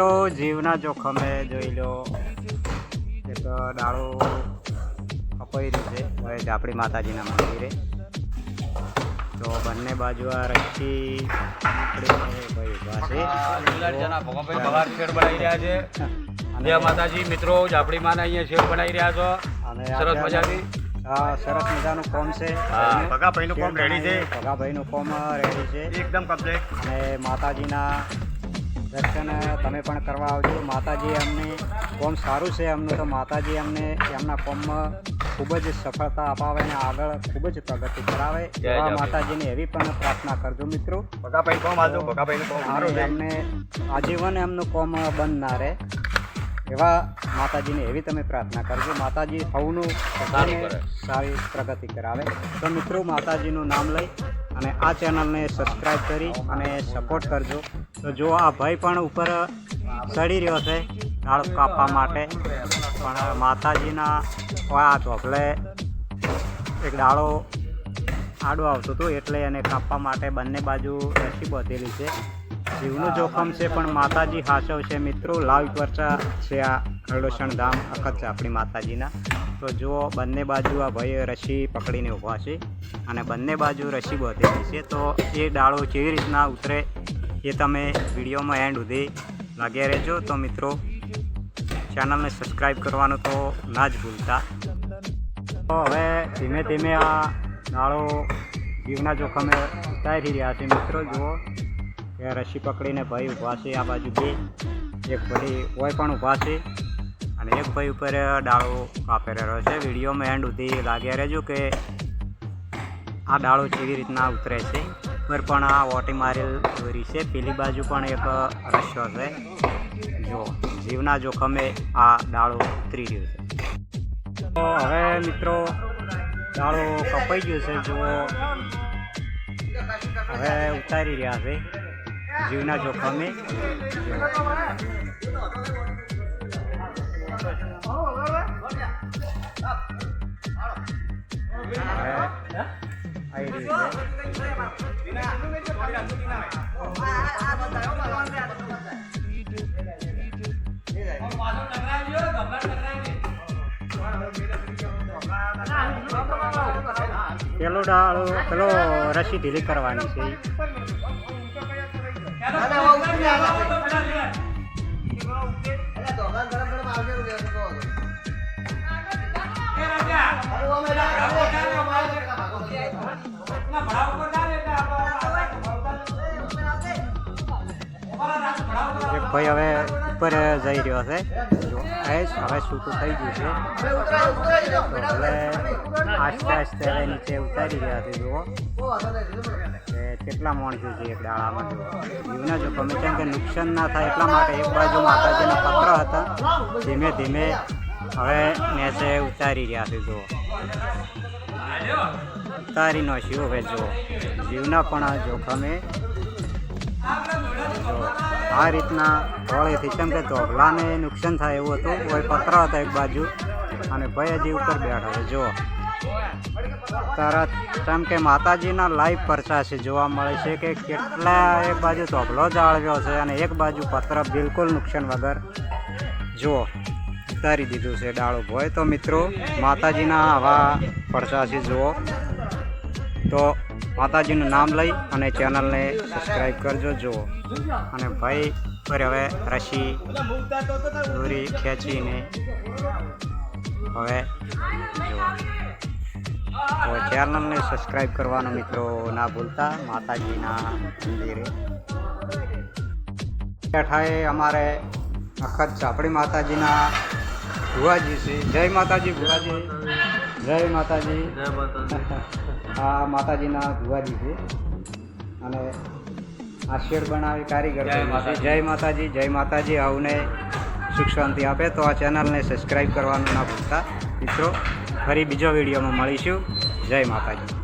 મિત્રો જીવના જોખમે જોઈ લો એક ડાળો કપાઈ રહ્યું છે હવે ઝાપડી માતાજીના મંદિરે. તો બંને બાજુ આ રસ્સી જય માતાજી મિત્રો, ઝાપડી માના અહીંયા શેડ બનાવી રહ્યા છો અને સરસ મજાથી. સરસ મજાનું કોમ છે. ભગાભાઈનું કોમ રેડી છે, ભગાભાઈનું કોમ રેડી છે એકદમ કમ્પ્લીટ. અને માતાજીના દર્શન તમે પણ કરવા આવજો. માતાજી અમને કોમ સારું છે એમનું, તો માતાજી અમને એમના કોમમાં ખૂબ જ સફળતા અપાવે અને આગળ ખૂબ જ પ્રગતિ કરાવે એવા માતાજીની એવી પણ પ્રાર્થના કરજો મિત્રો. ભગાભાઈ કોમ આવજો, ભગાભાઈનું કોમ સારું છે. એમને આજીવન એમનું કોમ બંધ ના રહે એવા માતાજીને એવી તમે પ્રાર્થના કરજો. માતાજી સૌનું સારી પ્રગતિ કરાવે. તો મિત્રો માતાજીનું નામ લઈ અને આ ચેનલને સબસ્ક્રાઈબ કરી અને સપોર્ટ કરજો. તો જો આ ભાઈ પણ ઉપર ચડી રહ્યો છે ડાળ કાપવા માટે, પણ માતાજીના આ ધોકલે એક ડાળો આડો આવતો હતો એટલે એને કાપવા માટે બંને બાજુ રસી બાંધેલી છે. જીવનું જોખમ છે પણ માતાજી હાચવ છે મિત્રો. લાઈવ ચર્ચા છે આ ખરડોસણ ધામ અખત ઝાપડી માતાજીના. તો જુઓ બંને બાજુ આ ભાઈ રસી પકડીને ઊભા છે અને બંને બાજુ રસી બાંધેલી છે. તો એ ડાળો કેવી રીતના ઉતરે એ તમે વિડીયોમાં એન્ડ સુધી લાગ્યા રહેજો. તો મિત્રો ચેનલને સબસ્ક્રાઈબ કરવાનું તો ના જ ભૂલતા. તો હવે ધીમે ધીમે આ ડાળો જીવના જોખમે ઉતારી રહ્યા છે મિત્રો. જુઓ કે રસી પકડીને ભાઈ ઊભા છે આ બાજુ બે, એક ભાઈ કોઈ પણ ઊભા છે અને એક ભાઈ ઉપર ડાળો કાપી રહ્યો છે. વિડીયોમાં એન્ડ સુધી લાગ્યા રહેજો કે આ ડાળો કેવી રીતના ઉતરે છે. ઉપર પણ આ ઓટી મારેલ દોરી છે, પેલી બાજુ પણ એક રસ્યો છે. જો જીવના જોખમે આ ડાળો ઉતરી રહ્યો છે. તો હવે મિત્રો ડાળો કપાઈ ગયો છે. જુઓ હવે ઉતારી રહ્યા છે જીવના જોખમે. પેલો ડાળો પેલો રસી ઢીલી કરવાની છે. એક ભાઈ હવે ઉપર જઈ રહ્યો છે. હવે છૂટું થઈ ગયું છે. હવે આસ્તે આસ્તે હવે નીચે ઉતારી રહ્યા છે. જુઓ કે કેટલા માણસો છે એક ડાળામાં. જીવના જોખમે કેમ કે નુકસાન ના થાય એટલા માટે એક બાજુ માતાજીના પત્ર હતા ધીમે ધીમે હવે નીચે ઉતારી રહ્યા છે. જુઓ ઉતારી નો શિવ હવે જુઓ જીવના પણ જોખમે. આ રીતના હોળીથી કેમ કે ધોગલાને નુકસાન થાય એવું હતું. કોઈ પત્ર હતા એક બાજુ અને ભાઈ હજી ઉપર બેઠા છે. જુઓ તરત કેમ કે માતાજીના લાઈવ પરચા છે જોવા મળે છે કે કેટલા એક બાજુ ધોગલો જાળવ્યો છે અને એક બાજુ પત્ર બિલકુલ નુકસાન વગર જુઓ ઉતારી દીધું છે ડાળો ભોય. તો મિત્રો માતાજીના આવા પરચા છે. જુઓ તો માતાજીનું નામ લઈ અને ચેનલને સબસ્ક્રાઈબ કરજો. જુઓ અને ભાઈ પર હવે રસી દોરી ખેંચીને હવે જુઓ. તો ચેનલને સબસ્ક્રાઈબ કરવાનું મિત્રો ના ભૂલતા. માતાજીના મંદિરે બેઠાએ અમારે અખત ઝાપડી માતાજીના ભુવાજી છે. જય માતાજી ભુવાજી, જય માતાજી. આ માતાજીના ભુવાજી છે અને આ શેડ બનાવી કારીગર છે. જય માતાજી, જય માતાજી. આવને સુખ શાંતિ આપે. તો આ ચેનલને સબસ્ક્રાઈબ કરવાનું ના ભૂલતા મિત્રો. ફરી બીજો વિડીયોમાં મળીશું. જય માતાજી.